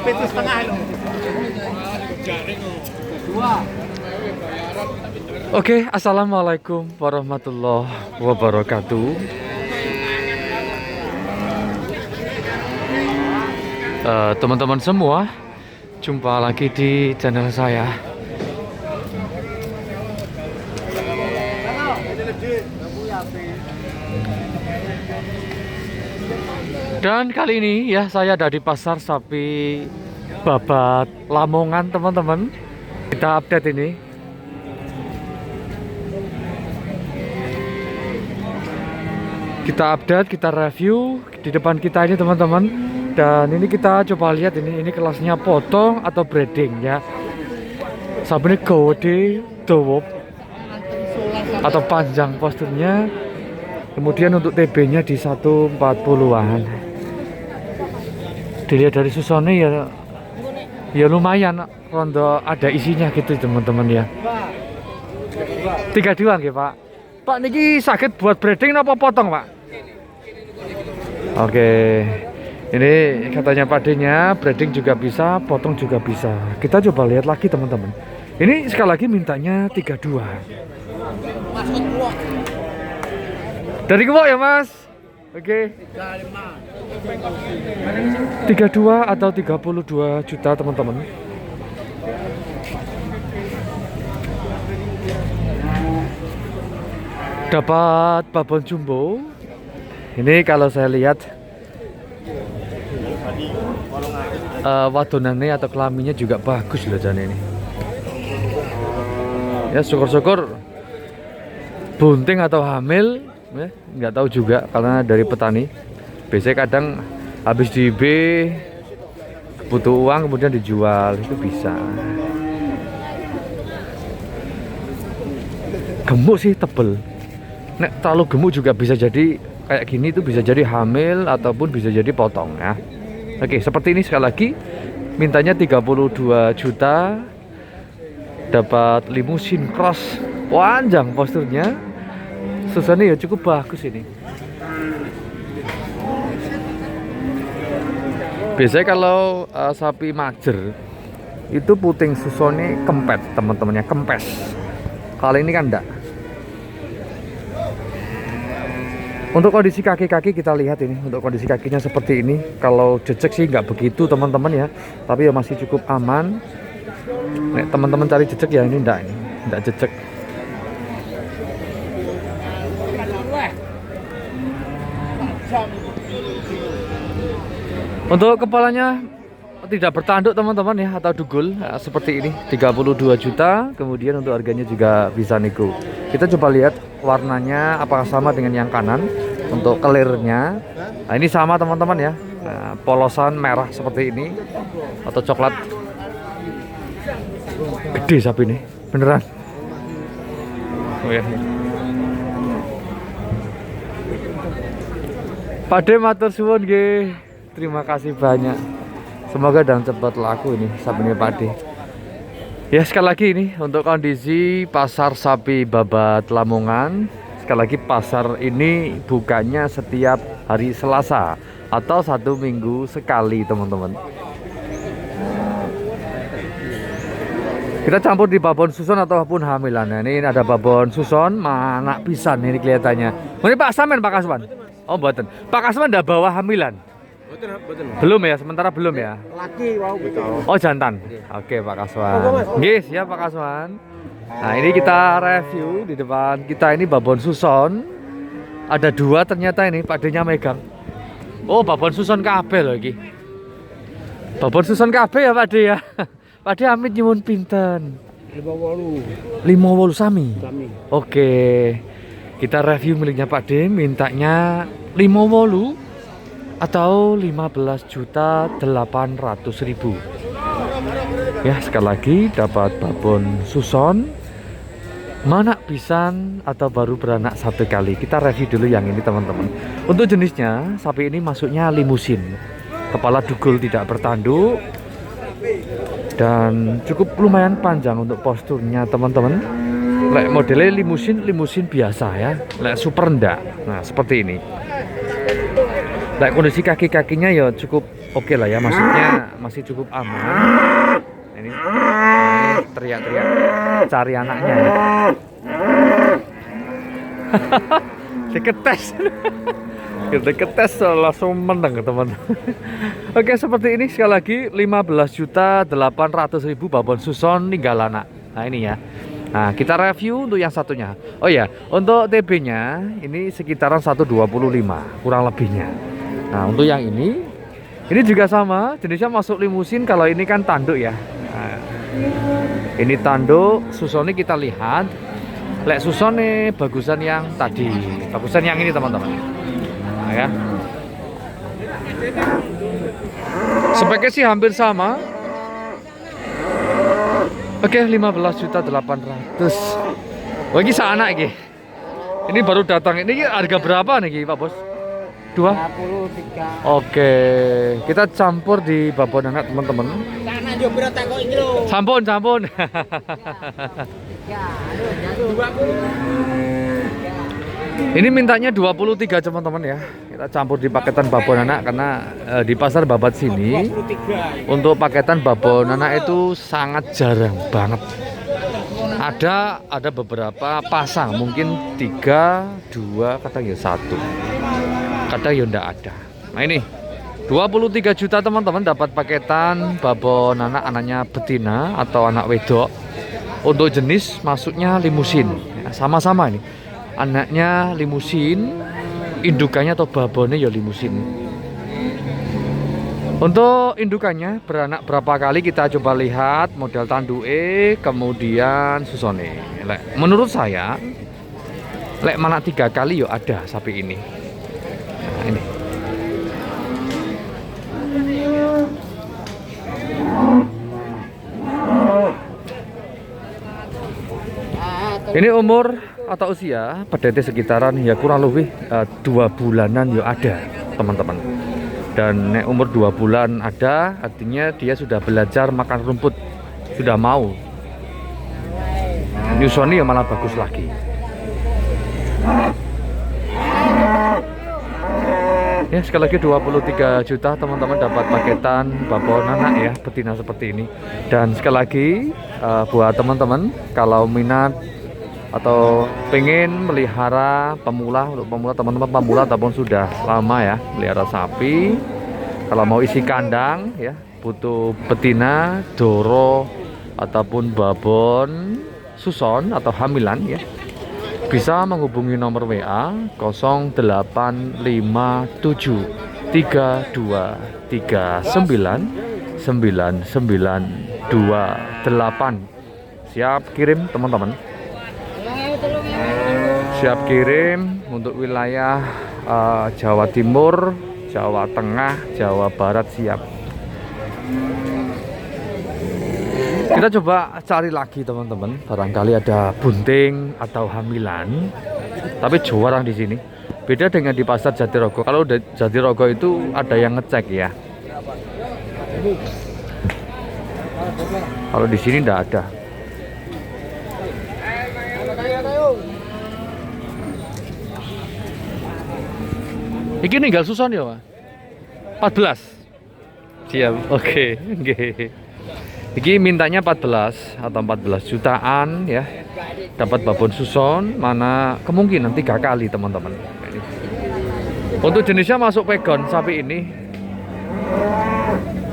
Itu setengah loh. Oke, assalamualaikum warahmatullahi wabarakatuh. Teman-teman semua, jumpa lagi di channel saya. Dan kali ini ya saya ada di pasar sapi Babat Lamongan, teman-teman. Kita update ini. Kita update, kita review di depan kita ini, teman-teman. Dan ini kita coba lihat ini kelasnya potong atau breeding ya. Sapi ini gede, dawa atau panjang posturnya. Kemudian untuk TB-nya di 140-an. Dilihat dari susone ya lumayan, rondo ada isinya gitu, teman-teman ya. 32 nggih, Pak. Pak niki sakit buat breeding apa potong, Pak? Oke. Ini katanya padenya breeding juga bisa, potong juga bisa. Kita coba lihat lagi, teman-teman. Ini sekali lagi mintanya 32. Dari Kewok ya, Mas? Oke. 32 atau 32 juta, teman-teman. Dapat babon jumbo. Ini kalau saya lihat wadonannya atau kelaminnya juga bagus loh jane ini. Ya syukur-syukur bunting atau hamil, ya, nggak tahu juga karena dari petani. Biasanya kadang habis di B butuh uang kemudian dijual, itu bisa. Gemuk sih, tebel. Nek terlalu gemuk juga bisa jadi kayak gini, itu bisa jadi hamil ataupun bisa jadi potong ya. Oke, seperti ini sekali lagi mintanya 32 juta. Dapat limusin cross panjang posturnya. Susunnya ya cukup bagus ini. Biasanya kalau sapi majer itu puting susone kempet, teman-temannya kempes. Kali ini kan enggak. Untuk kondisi kaki-kaki kita lihat ini, untuk kondisi kakinya seperti ini. Kalau jejak sih nggak begitu, teman-teman ya, tapi ya masih cukup aman. Nek teman-teman cari jejak ya ini enggak jejak. Untuk kepalanya tidak bertanduk, teman-teman ya, atau dugul ya, seperti ini 32 juta. Kemudian untuk harganya juga bisa nego. Kita coba lihat warnanya apakah sama dengan yang kanan. Untuk kelirnya, nah ini sama, teman-teman ya. Nah, polosan merah seperti ini atau coklat. Gede sapi ini, beneran. Oh ya. Pade matur suwun nggih. Terima kasih banyak. Semoga dan cepat laku ini sapinya Pade. Ya, sekali lagi ini untuk kondisi pasar sapi Babat Lamongan. Sekali lagi pasar ini bukanya setiap hari Selasa atau 1 minggu sekali, teman-teman. Kita campur di babon suson ataupun hamilan. Nah, ini ada babon suson, mana pisan ini kelihatannya. Ini Pak Samen, Pak Kasman. Oh, mboten. Pak Kasman udah bawa hamilan? Belum ya, sementara belum ya. Laki wow gitu. Oh, jantan. Oke, Pak Kasman. Nggih, siap Pak Kasman. Nah, ini kita review di depan kita ini babon suson. Ada 2 ternyata ini, padenya megang. Oh, babon suson kabeh loh iki. Babon suson kabeh ya, Pakde ya. Pakde amit nyuwun pinten? 58 sami. Oke. Kita review miliknya Pakde, mintanya 58 atau 15.800.000. Ya, sekali lagi dapat babon suson, manak pisan atau baru beranak 1 kali. Kita review dulu yang ini, teman-teman. Untuk jenisnya, sapi ini masuknya limusin. Kepala dugul tidak bertanduk dan cukup lumayan panjang untuk posturnya, teman-teman. Lek modelnya limusin biasa ya. Lek super ndak. Nah, seperti ini. Like kondisi kaki-kakinya ya cukup oke lah ya, maksudnya masih cukup aman. Ini teriak-teriak cari anaknya ya. Diketes. Diketes langsung menang teman. Oke, seperti ini sekali lagi 15.800.000 babon suson ninggal anak. Nah ini ya. Nah kita review untuk yang satunya. Oh ya, untuk TB nya ini sekitaran 125 kurang lebihnya. Nah untuk yang ini juga sama, jenisnya masuk limusin. Kalau ini kan tanduk ya. Nah, ini tanduk, susonnya kita lihat. Lek susonnya bagusan yang tadi, bagusan yang ini teman-teman. Nah, ya. Speknya sih hampir sama. Oke, 15.800.000. Wah, ini seanak iki. Ini baru datang. Ini harga berapa nih Pak Bos? 2? 53. Oke, kita campur di babon anak teman-teman. Sampun. Ini mintanya 23 teman-teman ya. Kita campur di paketan babon anak karena di pasar babat sini 23. Untuk paketan babon anak itu sangat jarang banget. Ada beberapa pasang, mungkin 3, 2, kadang ya 1. Kadang ya enggak ada. Nah ini 23 juta teman-teman dapat paketan babon anak, anaknya betina atau anak wedok. Untuk jenis masuknya limusin. Sama-sama ini. Anaknya limusin, indukannya atau babonnya ya limusin. Untuk indukannya beranak berapa kali kita coba lihat model tanduke, kemudian susone. Menurut saya, mana 3 kali ya ada sapi ini. Nah, ini. Ini umur atau usia pedete sekitaran ya kurang lebih 2 bulanan ya ada teman-teman. Dan nek umur 2 bulan ada, artinya dia sudah belajar makan rumput, sudah mau nyusoni ya malah bagus lagi. Ya sekali lagi 23 juta teman-teman dapat paketan babon anak ya betina seperti ini. Dan sekali lagi buat teman-teman kalau minat atau pengen melihara pemula, untuk pemula teman-teman pemula ataupun sudah lama ya melihara sapi, kalau mau isi kandang ya butuh betina, doro ataupun babon suson atau hamilan ya, bisa menghubungi nomor WA 085332399928. Siap kirim teman-teman. Siap kirim untuk wilayah Jawa Timur, Jawa Tengah, Jawa Barat siap. Kita coba cari lagi teman-teman, barangkali ada bunting atau hamilan, tapi jarang di sini. Beda dengan di pasar Jatirogo. Kalau di Jatirogo itu ada yang ngecek ya. Kalau di sini tidak ada. Iki ninggal suson ya, Pak? 14. Siap. Oke. Nggih. Iki mintanya 14 atau 14 jutaan ya. Dapat babon suson, mana kemungkinan 3 kali, teman-teman. Untuk jenisnya masuk pegon sapi ini.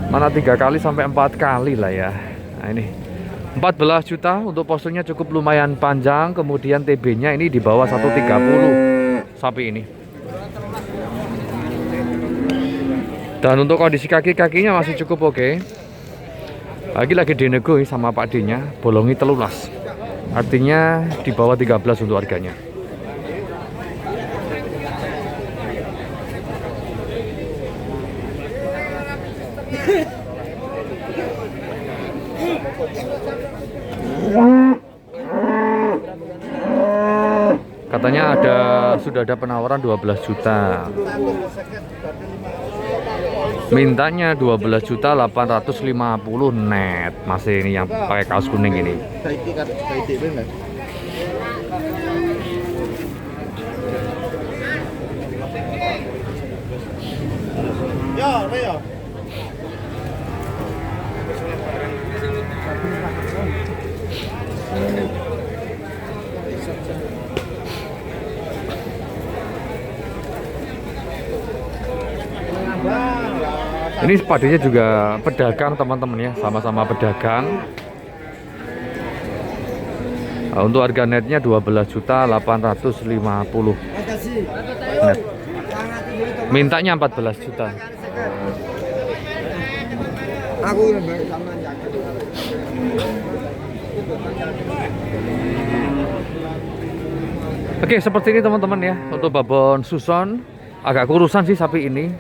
Mana 3 kali sampai 4 kali lah ya. Nah, ini 14 juta untuk posturnya cukup lumayan panjang, kemudian TB-nya ini di bawah 130 sapi ini. Dan untuk kondisi kaki-kakinya masih cukup oke. Lagi dinego sama Pak D-nya, bolongi telulas. Artinya di bawah 13 untuk harganya. Katanya sudah ada penawaran 12 juta. Mintanya 12.850.000 net. Masih ini yang pakai kaos kuning ini. Ini sepatunya juga pedagang teman-teman ya, sama-sama pedagang. Untuk harga netnya 12.850 net. Mintanya 14 juta. Oke, seperti ini teman-teman ya. Untuk babon suson, agak kurusan sih sapi ini.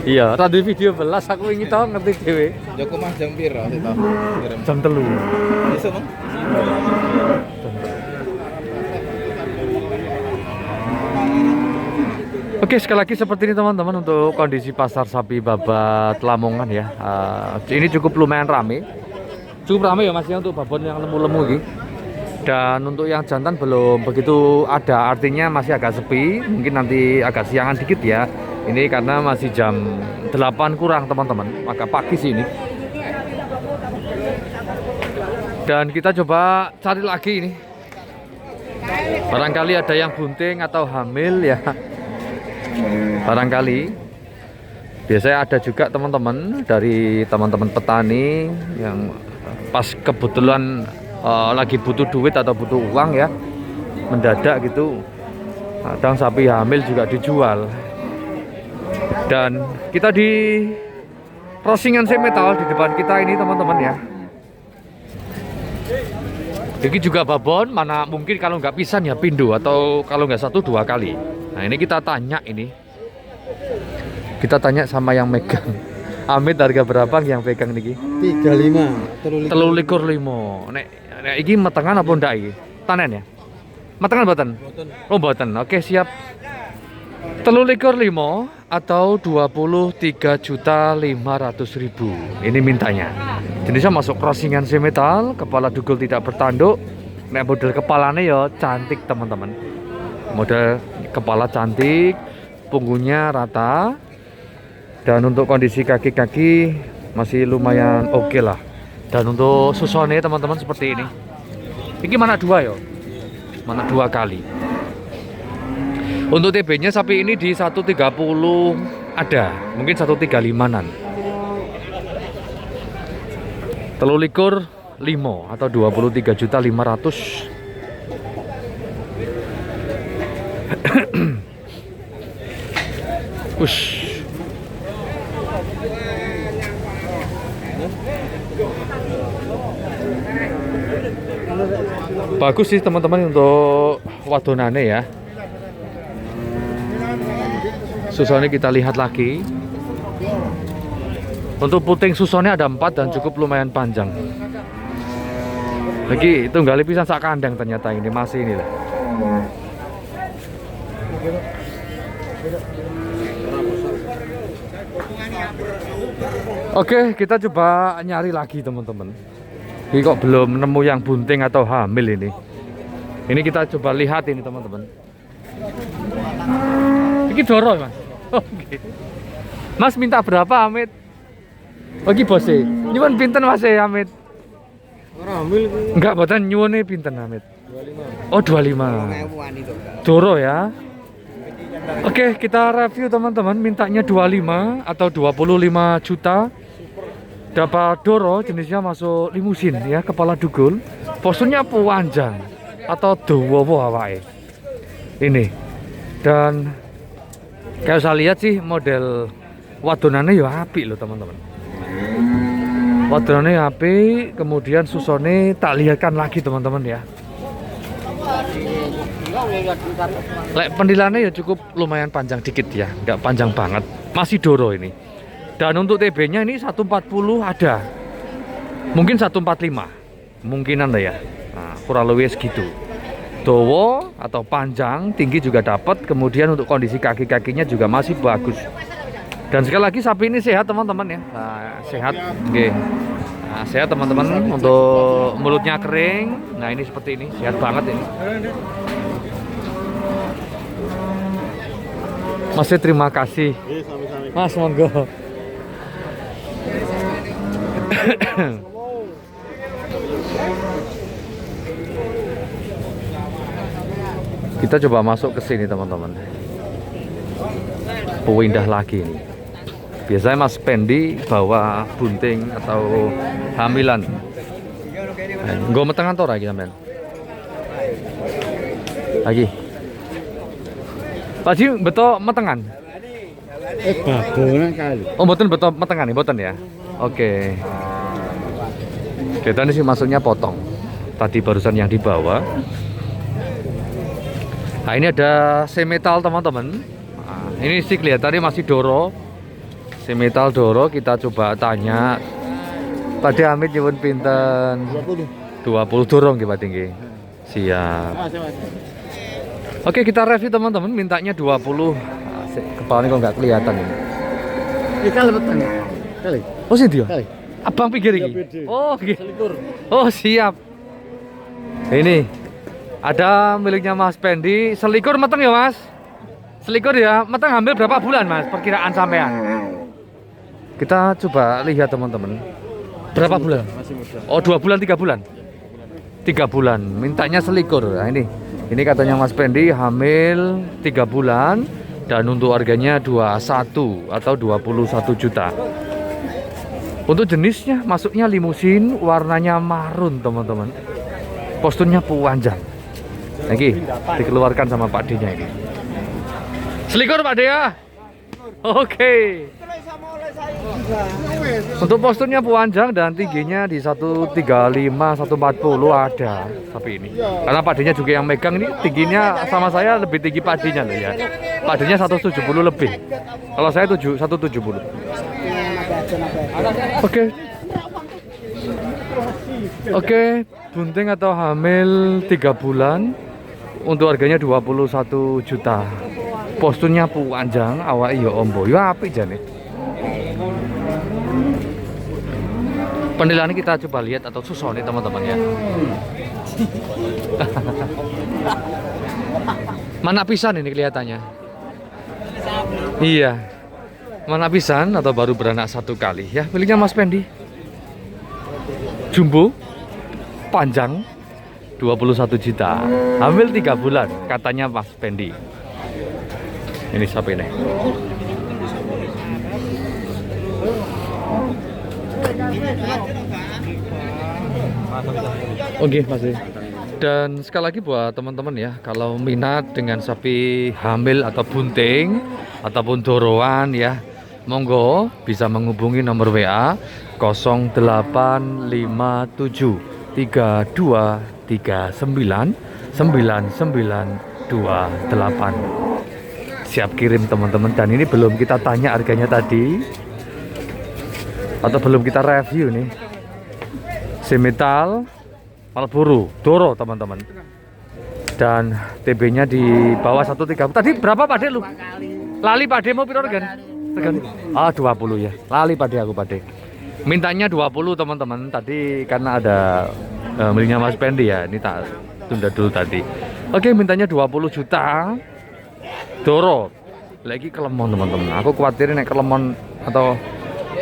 Iya, tadi video belas aku ingin tahu ngerti dewe. Joko Mas jam piro itu? Jam 3. Iso, Bang. Oke, sekali lagi seperti ini teman-teman untuk kondisi pasar sapi Babat Lamongan ya. Ini cukup lumayan rame. Cukup rame ya Mas ya untuk babon yang lemu-lemu gitu. Dan untuk yang jantan belum begitu ada, artinya masih agak sepi. Mungkin nanti agak siangan dikit ya. Ini karena masih jam 8 kurang teman-teman, agak pagi sih ini. Dan kita coba cari lagi ini. Barangkali ada yang bunting atau hamil ya. Barangkali. Biasanya ada juga teman-teman dari teman-teman petani yang pas kebetulan lagi butuh duit atau butuh uang ya, mendadak gitu. Kadang sapi hamil juga dijual. Dan kita di crossingan semetal di depan kita ini teman-teman ya. Ini juga babon, mana mungkin kalau nggak pisan ya pindo, atau kalau nggak 1-2 kali. Nah ini kita tanya ini. Kita tanya sama yang megang. Amit harga berapa yang pegang niki? 35. 33.5. Nek iki metengan apa ndak iki? Tanen ya? Metengan mboten? Oh mboten. Oke, siap. 33.5 atau 23.500.000. Ini mintanya. Jenisnya masuk crossingan semetal, kepala dugul tidak bertanduk. Nek model kepalanya ya cantik teman-teman. Model kepala cantik, punggungnya rata. Dan untuk kondisi kaki-kaki masih lumayan oke lah. Dan untuk susone teman-teman seperti ini. Ini mana 2 ya? Mana 2 kali. Untuk TB-nya sapi ini di 130 ada, mungkin 135-an. 33.5 atau 23.500. Ush. Bagus sih teman-teman untuk wadonane ya. Susone kita lihat lagi. Untuk puting susone ada 4 dan cukup lumayan panjang. Lagi tunggal pisan sak kandang ternyata ini masih ini lah. Oke, kita coba nyari lagi teman-teman. Ini kok belum nemu yang bunting atau hamil ini. Ini kita coba lihat ini teman-teman. Ini doro Mas. Oke. Mas minta berapa Amit? Bagi bose. Nyuwun pinten Mas Amit? Ora hamil ku. Enggak, mboten nyuwune pinten Amit? 25. Oh, 25. Doro ya. Oke, kita review teman-teman, mintanya 25 atau 25 juta. Dapat doro, jenisnya masuk limusin ya, kepala dugul. Posturnya panjang atau dawa awake. Ini. Dan kayak saya lihat sih model wadonane ya apik loh teman-teman. Wadonane apik, kemudian susone tak lihatkan lagi teman-teman ya. Lek pendilannya ya cukup lumayan panjang dikit ya, nggak panjang banget, masih doro ini. Dan untuk TB-nya ini 140 ada, mungkin 145, mungkinan lah ya. Nah, kurang lebih segitu. Dowo atau panjang, tinggi juga dapat. Kemudian untuk kondisi kaki-kakinya juga masih bagus. Dan sekali lagi sapi ini sehat teman-teman ya. Nah, sehat, oke. Nah, sehat teman-teman. Untuk mulutnya kering. Nah ini seperti ini, sehat banget ini. Mas, terima kasih. Mas, monggo. Kita coba masuk ke sini teman-teman. Indah lagi nih. Biasanya Mas Pendi bawa bunting atau hamilan. Gue metengan tora lagi sampean. Lagi. Pak Ji, betul metengan? Babonan kali. Oh, betul metengan nih, boten ya. Oke. Kita ini sih masuknya potong. Tadi barusan yang dibawa. Nah, ini ada semetal teman-teman. Nah, ini sih kelihatannya masih doro. Semetal doro, kita coba tanya. Pak Amit nyebut pinten? 20 dorong kita tinggi. Siap. Oke, kita review teman-teman, mintanya 20. Kepala ini kok nggak kelihatan ini. Ini kali betul. Kali. Oh, sih dia. Kali. Abang pikir ini. Oh, gitu. Oh, siap. Ini ada miliknya Mas Pendi. Selikur mateng ya, Mas? Selikur ya. Mateng hamil berapa bulan, Mas? Perkiraan sampean. Kita coba lihat teman-teman. Berapa bulan? Masih muda. Oh, 2 bulan, 3 bulan. 3 bulan. Mintanya selikur. Nah, ini katanya Mas Pendi hamil 3 bulan dan untuk harganya 21 atau 21 juta. Untuk jenisnya masuknya limusin, warnanya marun teman-teman. Posturnya panjang. Lagi dikeluarkan sama Pak D-nya ini. Selikur Pak D ya. Oke. Untuk posturnya panjang dan tingginya di 135, 140 ada sapi ini. Karena Pak D-nya juga yang megang ini tingginya sama saya lebih tinggi Pak D-nya loh ya. Pak D-nya 170 lebih. Kalau saya 170. Oke, bunting atau hamil 3 bulan untuk harganya 21 juta. Posturnya panjang, awak iya ombo. Ya apik jane. Penilaian kita coba lihat atau susone teman-teman ya. Mana pisan ini kelihatannya? Iya. Mana pisan atau baru beranak 1 kali ya, miliknya Mas Pendi. Jumbo, panjang, 21 juta, hamil 3 bulan, katanya Mas Pendi. Ini sapi ini. Oke, masih. Dan sekali lagi buat teman-teman ya, kalau minat dengan sapi hamil atau bunting ataupun doroan ya, monggo bisa menghubungi nomor WA 0857 3239 9928. Siap kirim teman-teman. Dan ini belum kita tanya harganya tadi atau belum kita review nih. Semetal Malboro Doro teman-teman. Dan TB-nya di bawah 130. Tadi berapa Pak De lu? Lali Pak De mau piro regan? Ah 20 ya. Lali Pak De aku Pak De. Mintanya 20 teman-teman. Tadi karena ada miliknya Mas Pendi ya. Ini tak tunda dulu tadi. Oke, mintanya 20 juta. Doro. Lagi kelemon teman-teman. Aku khawatirin naik kelemon atau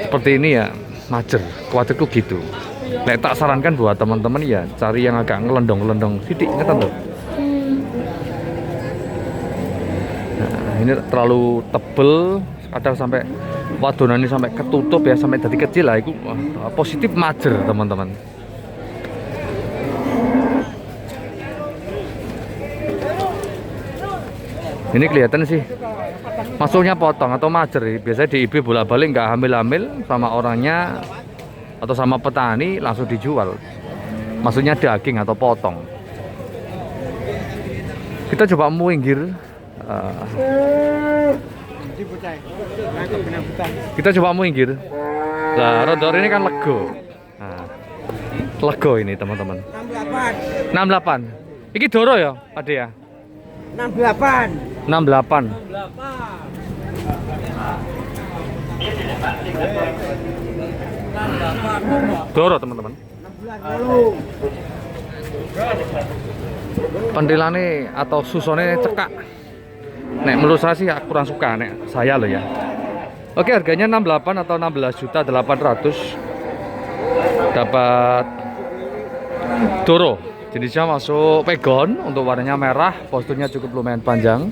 seperti ini ya majer. Khawatirku gitu. Nek tak sarankan buat teman-teman ya cari yang agak ngelendong-ngelendong sidik ngeten tuh. Nah, ini terlalu tebel, kadang sampai wadonan ini sampai ketutup ya, sampai jadi kecil lah itu positif majer teman-teman. Ini kelihatan sih masuknya potong atau majer. Biasanya di IB bolak-balik nggak hamil-hamil sama orangnya atau sama petani langsung dijual. Maksudnya daging atau potong. Kita coba minggir. Kita coba minggir. Lah, rodor ini kan lego. Nah, lego ini teman-teman. 68. Iki doro ya, Pak ya? 68. 68. Doro teman-teman. Pendilane atau susone cekak. Nek menurut saya sih kurang suka nek saya loh ya. Oke, harganya 68 atau 16.800.000. Dapat Doro. Jenisnya masuk pegon, untuk warnanya merah, posturnya cukup lumayan panjang,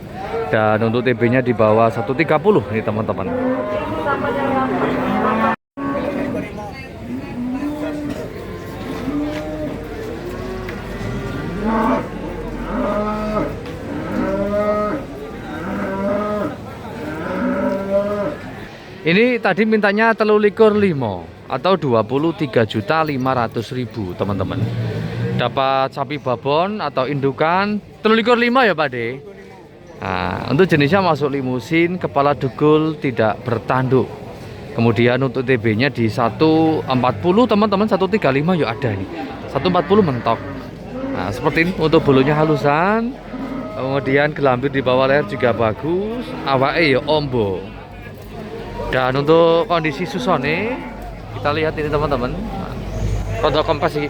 dan untuk TB-nya di bawah 130 nih teman-teman. Ini tadi mintanya 13.5 atau 23.500.000 teman-teman. Dapat sapi babon atau indukan 13.5 ya Pak De. Nah, untuk jenisnya masuk limusin, kepala dugul, tidak bertanduk. Kemudian untuk TB-nya di 140 teman-teman, 135 ya ada nih. 140 mentok. Nah, seperti ini untuk bulunya halusan. Kemudian gelambir di bawah leher juga bagus. Awake ya ombo. Dan untuk kondisi susone kita lihat ini teman-teman. Rondo kompas iki.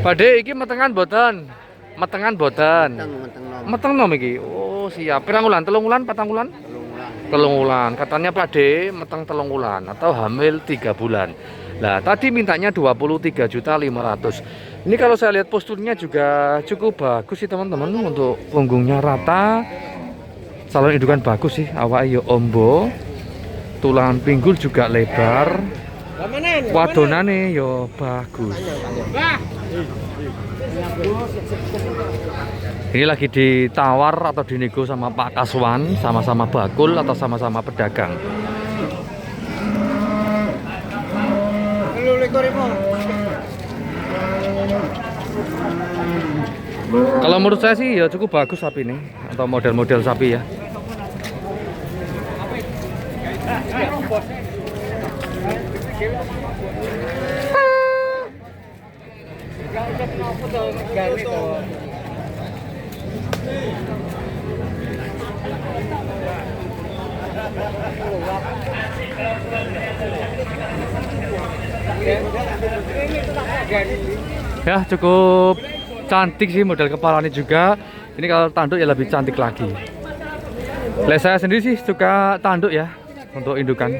Pak De iki metengan boten. Metengan boten. Meteng nom iki. Oh, siap. Pirang wulan? 3 wulan, 4 wulan? 3 wulan. Katanya Pak De meteng 3 wulan atau hamil 3 bulan. Nah, tadi mintanya 23.500.000. Ini kalau saya lihat posturnya juga cukup bagus sih teman-teman. Untuk punggungnya rata. Salon indukan bagus sih. Awake yo ombo. Tulangan pinggul juga lebar. Wadonane yo bagus. Ini lagi ditawar atau dinego sama Pak Kaswan, sama-sama bakul atau sama-sama pedagang. Kalau menurut saya sih ya cukup bagus sapi ini, atau model-model sapi ya. Ya cukup cantik sih model kepalanya juga. Ini kalau tanduk ya lebih cantik lagi. Saya sendiri sih suka tanduk ya untuk indukan.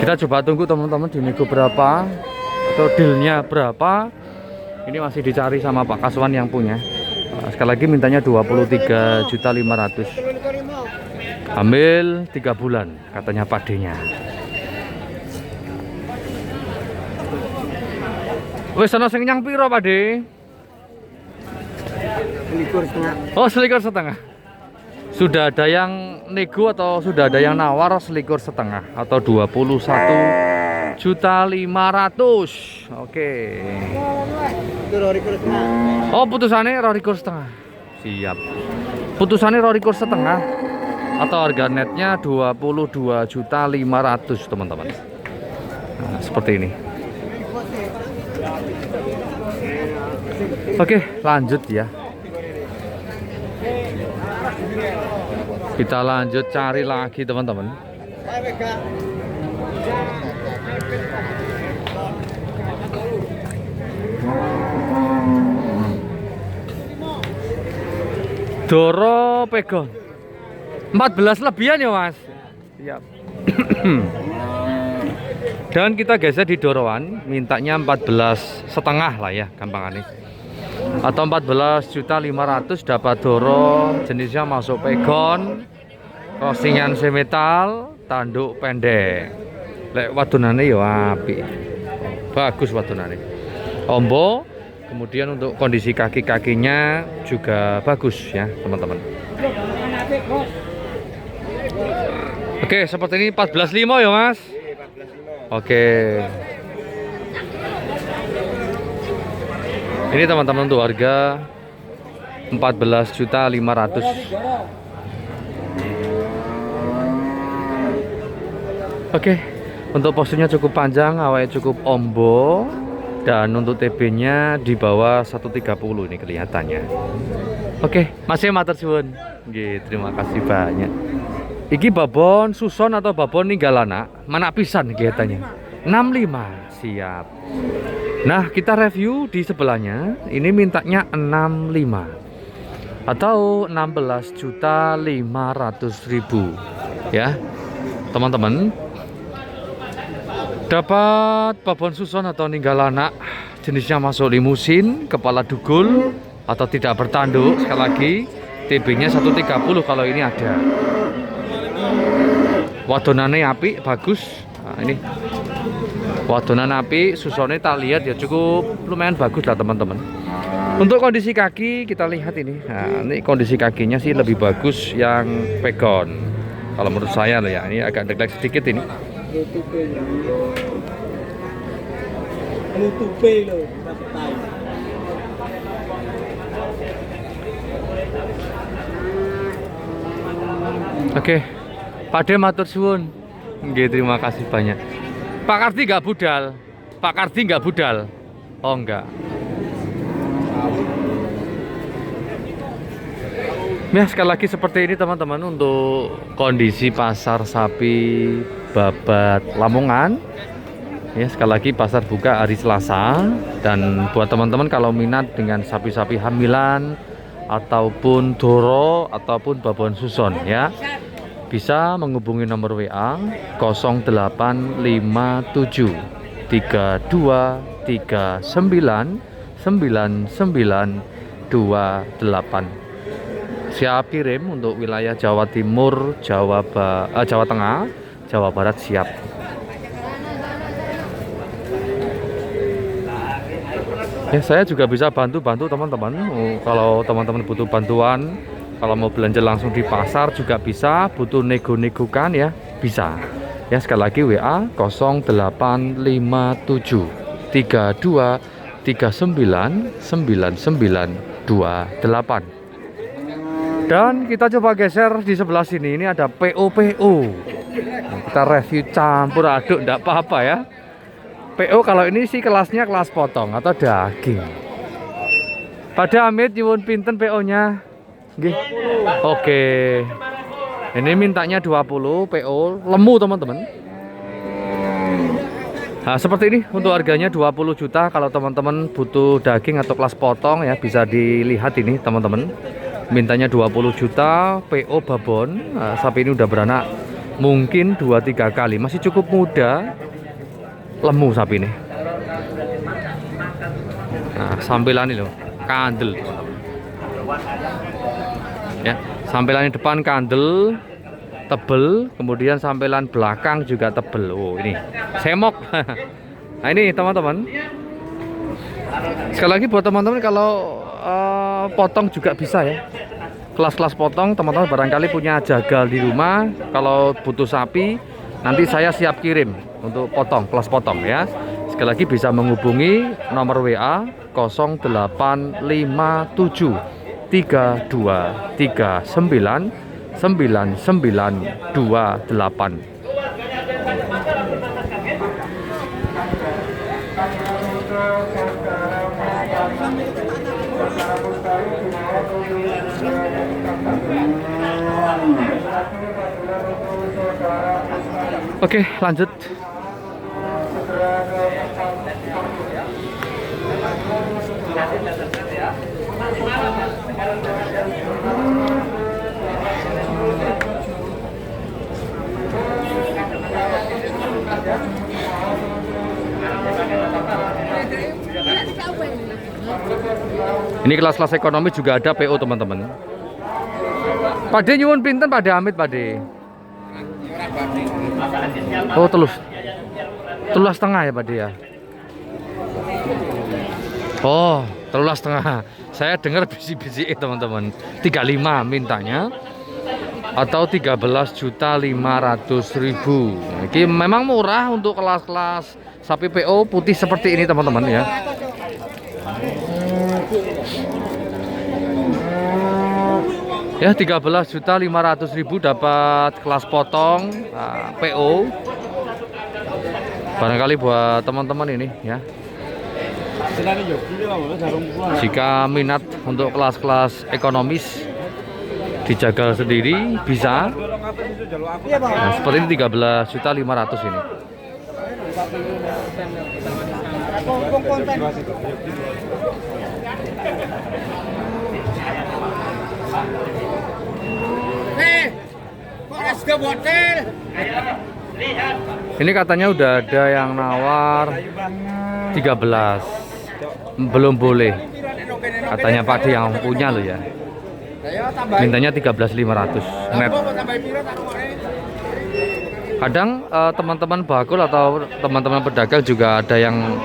Kita coba tunggu teman-teman di nego berapa atau dealnya berapa. Ini masih dicari sama Pak Kaswan yang punya. Sekali lagi mintanya 23.500.000. Hamil 3 bulan katanya Pak D-nya. Wes ana sing nyang piro Pak De? 1,5. Oh, 1,5. Sudah ada yang nego atau sudah ada yang nawar 1,5 atau 21.500.000. Oke. Oh, putusannya 2,5. Siap. Putusannya 2,5 atau harga netnya 22.500.000 teman-teman. Nah, seperti ini. Oke, lanjut ya. Kita lanjut cari lagi teman-teman. Doro pegon 14 lebihan ya Mas. Siap. Dan kita geser di doroan, mintanya 14,5 lah ya, gampangannya. Atau 14.500.000 dapat doro, jenisnya masuk pegon, crossingan semetal, tanduk pendek. Lek wadonane ya apik. Bagus wadonane. Ombo, kemudian untuk kondisi kaki-kakinya juga bagus ya, teman-teman. Oke, seperti ini 14,5 ya, Mas. Oke. Ini teman-teman untuk harga 14.500.000. Oke, untuk posturnya cukup panjang, awalnya cukup ombo, dan untuk TB-nya di bawah 130 ini kelihatannya. Oke, masih matur suwun. Nggih, terima kasih banyak. Iki babon suson atau babon ninggalana, mana pisan kelihatannya. 65, siap. Nah, kita review di sebelahnya. Ini mintanya 65. atau 16.500.000 ya teman-teman. Dapat babon suson atau ninggal anak, jenisnya masuk limusin, kepala dugul atau tidak bertanduk. Sekali lagi TB-nya 130 kalau ini ada. Wadonane apik, bagus. Nah, ini wadonan apik, susone tak lihat ya cukup lumayan bagus lah teman-teman. Untuk kondisi kaki kita lihat ini. Nah, ini kondisi kakinya sih lebih bagus yang pegon. Kalau menurut saya loh ya, ini agak deg-deg sedikit ini. Oke, Pakde matur suwun. Nggih, terima kasih banyak. Pak Kardi nggak budal. Pak Kardi nggak budal. Oh enggak. Ya sekali lagi seperti ini teman-teman untuk kondisi pasar sapi Babat Lamongan. Ya sekali lagi pasar buka hari Selasa, dan buat teman-teman kalau minat dengan sapi-sapi hamilan ataupun doro ataupun babon suson ya, bisa menghubungi nomor WA 0857 3239 9928. Siap kirim untuk wilayah Jawa Timur, Jawa Tengah, Jawa Barat siap. Ya, saya juga bisa bantu teman-teman. Kalau teman-teman butuh bantuan, kalau mau belanja langsung di pasar juga bisa, butuh nego-negokan ya, bisa. Ya, sekali lagi WA 0857 3239 9928. Dan kita coba geser di sebelah sini, ini ada PO. Kita review campur aduk, enggak apa-apa ya. PO kalau ini sih kelasnya kelas potong atau daging. Pada Amit nyuwun pinten PO-nya? Nggih. Oke. Ini mintanya 20 PO lemu teman-teman. Nah, seperti ini untuk harganya 20 juta. Kalau teman-teman butuh daging atau kelas potong ya bisa dilihat ini teman-teman. Mintanya 20 juta PO babon. Nah, sapi ini udah beranak mungkin 2-3 kali, masih cukup muda, lemu sapi ini. Nah, sampilan ini loh, kandel. Ya, sampilan depan kandel, tebel, kemudian sampilan belakang juga tebel. Oh, ini semok. Nah, ini teman-teman. Sekali lagi buat teman-teman kalau potong juga bisa ya. Kelas-kelas potong teman-teman barangkali punya jagal di rumah, kalau butuh sapi nanti saya siap kirim untuk potong, kelas potong ya. Sekali lagi bisa menghubungi nomor WA 0857 3239 9928. Oke, lanjut. Ini kelas-kelas ekonomi juga ada PO teman-teman. Pakde nyuwun pinten Pakde Amit Pakde? Oh, telus setengah ya Pakde ya. Oh, 13,5. Saya dengar bisik-bisik teman-teman. 35 mintanya atau 13.500.000. Ini memang murah untuk kelas-kelas sapi PO putih seperti ini teman-teman ya. Ya, 13.500.000 dapat kelas potong PO. Barangkali buat teman-teman ini ya. Jika minat untuk kelas-kelas ekonomis dijagal sendiri bisa. Nah, seperti ini 13.500.000 ini. Ini katanya udah ada yang nawar 13. Belum boleh. Katanya Pak D yang punya loh ya. Mintanya 13.500 net. Kadang teman-teman bakul atau teman-teman pedagang juga ada yang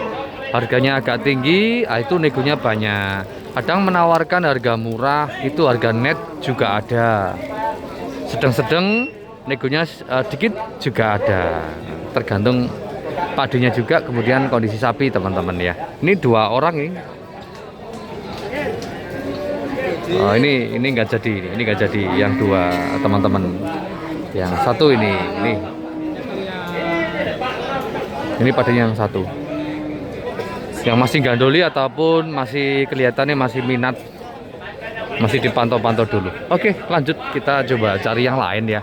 harganya agak tinggi, itu negonya banyak. Kadang menawarkan harga murah, itu harga net juga ada. Sedang-sedang negonya dikit juga ada. Tergantung padunya juga, kemudian kondisi sapi teman-teman ya. Ini 2 orang ini. Oh, ini nggak jadi, ini nggak jadi yang 2 teman-teman. Yang 1 ini. Ini padunya yang 1. Yang masih gandoli ataupun masih kelihatannya masih minat, masih dipantau-pantau dulu. Oke, lanjut kita coba cari yang lain ya.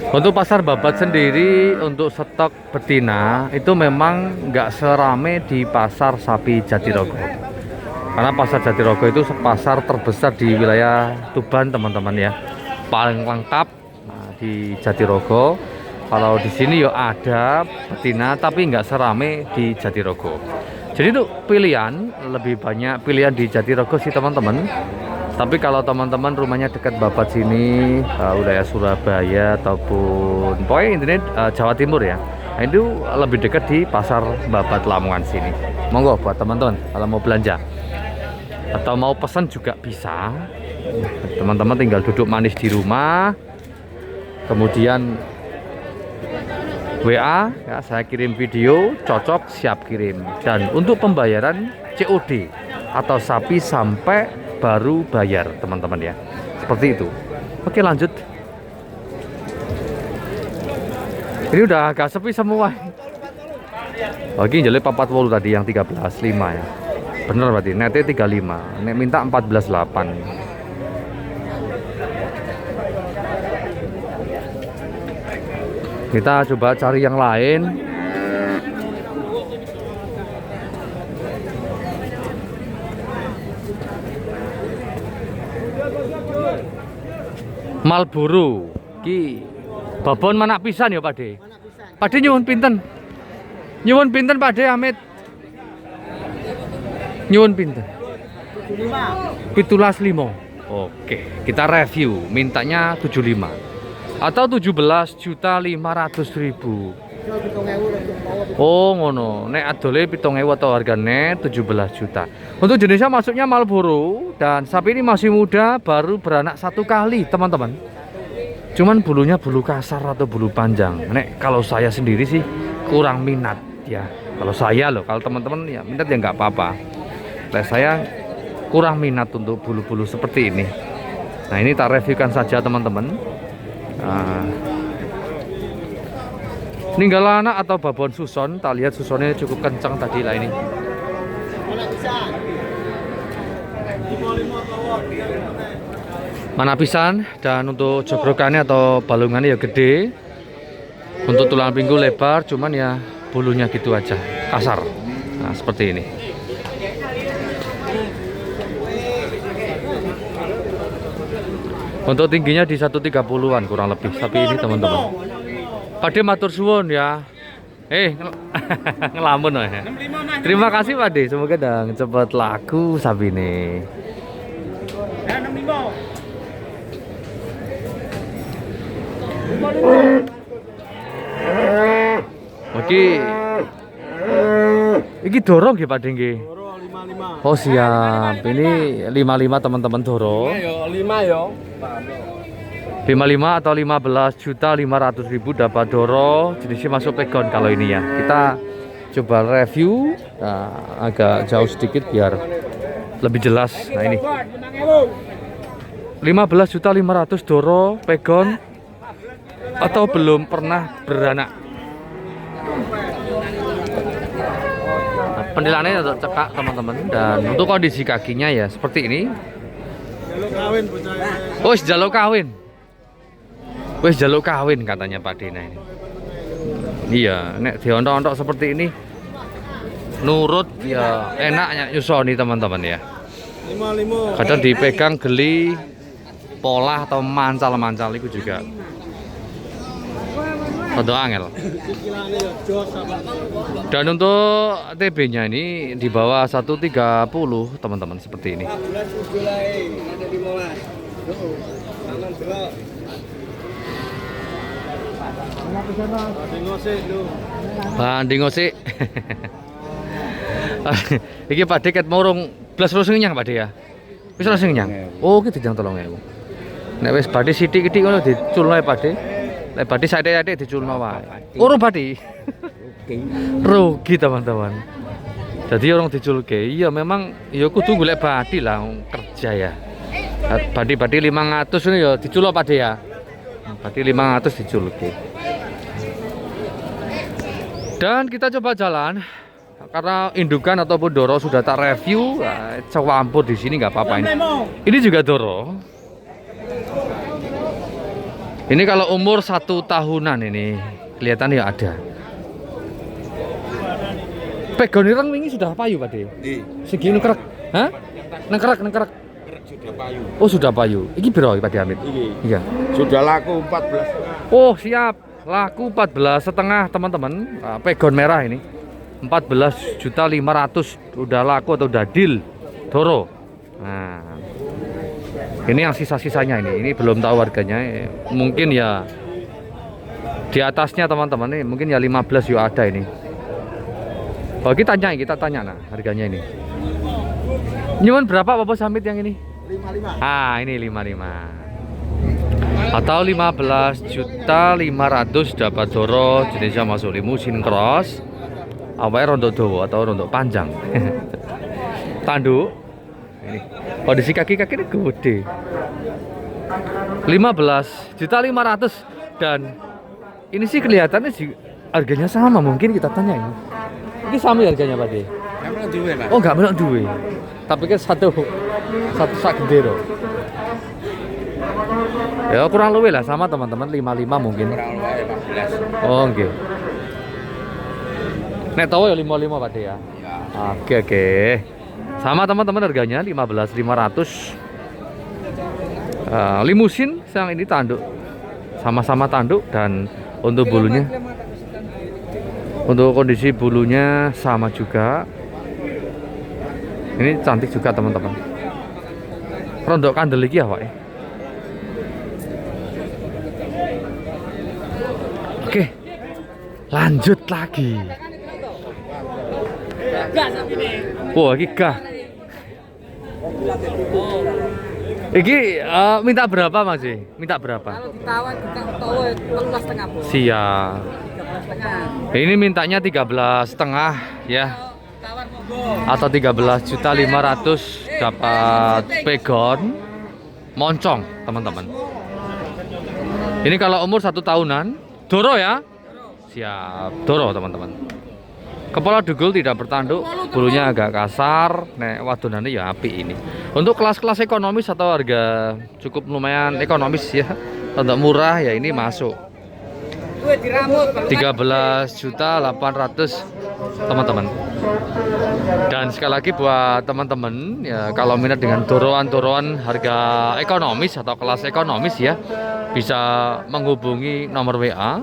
Untuk pasar Babat sendiri untuk stok betina itu memang nggak serame di pasar sapi Jatirogo. Karena pasar Jatirogo itu pasar terbesar di wilayah Tuban teman-teman ya. Paling lengkap di Jatirogo. Kalau di sini ya ada betina tapi nggak serame di Jatirogo. Jadi itu pilihan, lebih banyak pilihan di Jatirogo sih teman-teman. Tapi kalau teman-teman rumahnya dekat Babat sini, wilayah Surabaya ataupun pokoknya internet Jawa Timur ya, nah, itu lebih dekat di pasar Babat Lamongan sini. Monggo buat teman-teman kalau mau belanja atau mau pesan juga bisa. Teman-teman tinggal duduk manis di rumah, kemudian WA ya, saya kirim video, cocok siap kirim. Dan untuk pembayaran COD atau sapi sampai baru bayar teman-teman ya, seperti itu. Oke, lanjut. Ini udah agak sepi semua. Oke, jadi 40 tadi yang 13.5 ya, bener berarti netnya 35, nek minta 14.8. Kita coba cari yang lain. Malboro ki babon manak pisan ya Pak De. Pak De nyuwun pinten? Nyuwun pinten Pak De Amit? Nyuwun pinten? 17.5. Oke, kita review, mintanya 75 atau 17.500.000. Oh ngono, nek adole 7.000 atau harga net 17 juta. Untuk jenisnya masuknya Marlboro dan sapi ini masih muda, baru beranak 1 kali teman-teman. Cuman bulunya bulu kasar atau bulu panjang. Nek kalau saya sendiri sih kurang minat ya. Kalau saya loh, kalau teman-teman ya minat ya nggak apa-apa. Nah, saya kurang minat untuk bulu-bulu seperti ini. Nah ini tak reviewkan saja teman-teman. Ninggal anak atau babon suson, tak lihat susonnya cukup kencang tadi lah ini. Mana pisan, dan untuk jobrokannya atau balungannya ya gede. Untuk tulang pinggul lebar, cuman ya bulunya gitu aja, kasar. Nah seperti ini. Untuk tingginya di 130-an kurang lebih sapi ini teman-teman. Pak De matur suwun ya. Ngelamun ya. Terima kasih Pak De, semoga dan cepat laku sapi ini. Oke. Iki dorong ya Pak De nggih. Oh siap. Ini 55 teman-teman dorong. 5 yo. 55 atau 15.500.000 dapat doro, jenisnya masuk pegon kalau ini ya. Kita coba review agak jauh sedikit biar lebih jelas. Nah ini 15.500.000 doro pegon atau belum pernah beranak. Nah, penilaiannya untuk cekak teman-teman, dan untuk kondisi kakinya ya seperti ini. Oh jaluk kawin. Wes jaluk kawin katanya Pak Dina ini. Iya, nek diontok-ontok seperti ini nurut ya enaknya nyusoni teman-teman ya. Kadang dipegang geli, pola atau mancal-mancal itu juga. Rada angel. Dan untuk TB-nya ini di bawah 130 teman-teman seperti ini. Banding ngosik. Iki Pak Dek ket murung blas terus ngenyang Pak Dek ya. Wis terus ngenyang. Oh, ki dijang 3.000. Nek wis badhe sithik-sithik ngono diculno Pak Dek. Nek badhe sathik-sathik diculno wae. Urung badhe. Rugi teman-teman. Jadi orang diculke. Iya memang ya kudu golek badhe lah kerja ya. Badhe 500 ini ya diculno Pak Dek ya. Badhe 500 diculke. Dan kita coba jalan karena indukan ataupun doro sudah tak review, campur di sini nggak apa-apa ini. Ini juga doro. Ini kalau umur 1 tahunan ini kelihatan ya ada. Pegon ireng wingi sudah payu Pak De. Segi nengkerak. Hah? Nengkerak. Sudah payu. Oh sudah payu. Iki biro Pak De Amit. Iya. Sudah laku 14. Oh siap. Laku 14,5 teman-teman. Pegon merah ini 14.500.000 udah laku atau udah deal doro. Nah, ini yang sisa-sisanya ini belum tahu harganya. Mungkin ya di atasnya teman-teman ini mungkin ya 15 yo ada ini. Oh kita tanya nah harganya ini. Nyuwun berapa Bapak Samit yang ini? 55. Ah ini 55. Atau 15.500.000 dapat doro jenisnya masuk limusin cross. Awalnya rontok dawa atau rontok panjang. Tanduk ini kondisi kaki-kaki ini gede. 15.500.000 dan ini sih kelihatannya sih harganya sama, mungkin kita tanya ini sama harganya Pak De? Oh nggak melok duwe, tapi kan satu sak gede loh. Ya kurang lebih lah sama teman-teman 55 mungkin. Kurang lebih 14. Oh oke. Nek tahu ya 55 Pak De ya. Oke. Sama teman-teman harganya 15.500. Limusin yang ini tanduk. Sama-sama tanduk dan untuk bulunya. Untuk kondisi bulunya sama juga. Ini cantik juga teman-teman. Rondok kandel iki ya Pak. Oke. Lanjut lagi. Wah, iki gah. Iki minta berapa Mas? Minta berapa? Kalau ditawar kita tahu 13,5 Bu. Siap. 13,5. Ini mintanya 13,5 ya. Tawar monggo. Atau 13.500.000 dapat pegon moncong, teman-teman. Ini kalau umur 1 tahunan, doro ya? Siap, doro teman-teman. Kepala dugul tidak bertanduk, bulunya agak kasar, nek wadonane ya api ini. Untuk kelas-kelas ekonomis atau harga cukup lumayan ekonomis ya, untuk murah ya ini masuk. 13.800.000 teman-teman. Dan sekali lagi buat teman-teman ya kalau minat dengan doroan-doroan harga ekonomis atau kelas ekonomis ya, bisa menghubungi nomor WA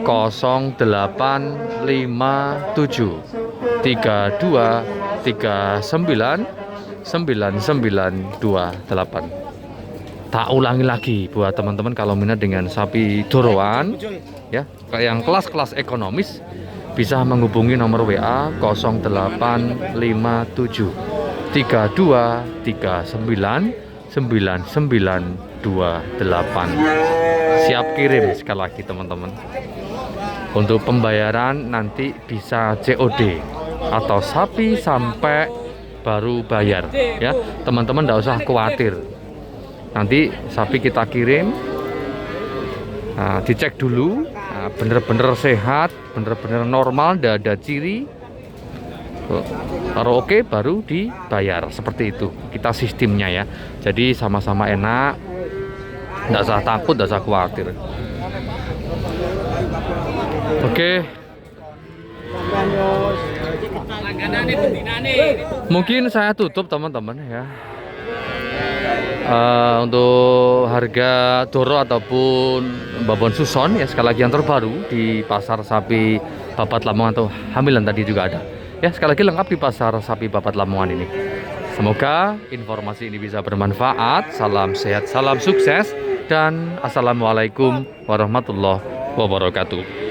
0857 32 39 9928. Tak ulangi lagi buat teman-teman kalau minat dengan sapi doroan ya, yang kelas-kelas ekonomis bisa menghubungi nomor WA 0857 32 39 9928. Siap kirim sekali lagi teman-teman. Untuk pembayaran nanti bisa COD atau sapi sampai baru bayar ya. Teman-teman tidak usah khawatir. Nanti sapi kita kirim, dicek dulu, bener-bener sehat, bener-bener normal, tidak ada ciri. Kalau oke baru dibayar, seperti itu kita sistemnya ya. Jadi sama-sama enak, tidak usah takut, tidak usah khawatir. Oke. Mungkin saya tutup teman-teman ya. Untuk harga Doro ataupun babon suson ya, sekali lagi yang terbaru di pasar sapi Babat Lamongan atau Hamilan tadi juga ada ya, sekali lagi lengkap di pasar sapi Babat Lamongan ini. Semoga informasi ini bisa bermanfaat. Salam sehat, salam sukses, dan assalamualaikum warahmatullahi wabarakatuh.